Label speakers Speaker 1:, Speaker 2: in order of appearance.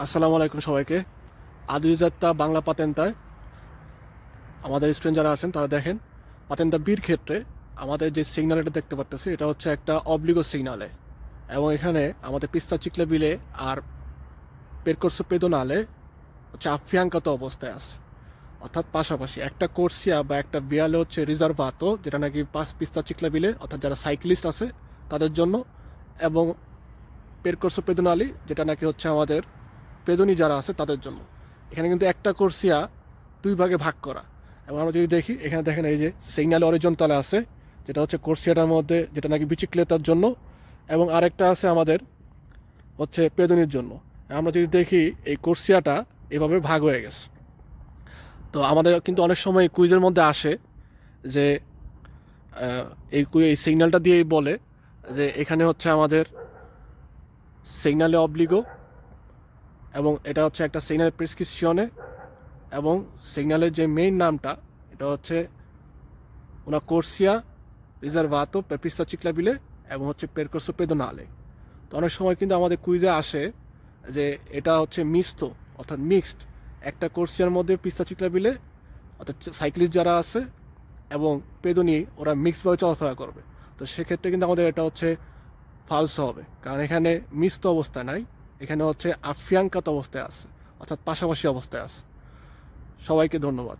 Speaker 1: আসসালামু আলাইকুম সবাইকে। আদিজাত্তা বাংলা পাতেন্তায় আমাদের স্টুডেন্ট যারা আছেন তারা দেখেন, পাতেন্তা বির ক্ষেত্রে আমাদের যে সিগন্যালটা দেখতে পাচ্তেছি এটা হচ্ছে একটা অবলিগো সিগনালে, এবং এখানে আমাদের পিস্তা চিকলে বিলে আর পেরকোর্সো পেদোনালে হচ্ছে আফিয়াঙ্কাত অবস্থায় আছে, অর্থাৎ পাশাপাশি একটা কোর্সিয়া বা একটা বিয়ালে হচ্ছে রিজার্ভাতো, যেটা নাকি পিস্তা চিকলে বিলে অর্থাৎ যারা সাইক্লিস্ট আছে তাদের জন্য, এবং পেরকোর্সো পেদোনালি যেটা নাকি হচ্ছে আমাদের পেদনি যারা আছে তাদের জন্য। এখানে কিন্তু একটা কোর্সিয়া দুই ভাগে ভাগ করা। এবং আমরা যদি দেখি এখানে দেখেন এই যে সিগন্যাল অরিজন্টালে আছে, যেটা হচ্ছে কোর্সিয়াটার মধ্যে, যেটা নাকি বিচিক্লেতার জন্য, এবং আরেকটা আছে আমাদের হচ্ছে পেদনির জন্য। আমরা যদি দেখি এই কোর্সিয়াটা এভাবে ভাগ হয়ে গেছে। তো আমাদের কিন্তু অনেক সময় কুইজের মধ্যে আসে যে এই সিগন্যালটা দিয়েই বলে যে এখানে হচ্ছে আমাদের সিগন্যালে অবলিগো, এবং এটা হচ্ছে একটা সিগন্যাল প্রেসক্রিপশনে, এবং সিগন্যালের যে মেইন নামটা এটা হচ্ছে una corsia riservato per pista ciclabile এবং হচ্ছে percorso pedonale। তো অনেক সময় কিন্তু আমাদের কুইজে আসে যে এটা হচ্ছে মিক্সড, অর্থাৎ মিক্সড একটা কোর্সিয়ার মধ্যে পিস্তা চিকলাবিলে, অর্থাৎ সাইক্লিস্ট যারা আছে এবং পেদনি ওরা মিক্সডভাবে চলাফেরা করবে। তো সেক্ষেত্রে কিন্তু আমাদের এটা হচ্ছে ফালস হবে, কারণ এখানে মিক্সড অবস্থায় নাই, এখানে হচ্ছে আফিয়াঙ্কাত অবস্থায় আছে, অর্থাৎ পাশাপাশি অবস্থায় আছে। সবাইকে ধন্যবাদ।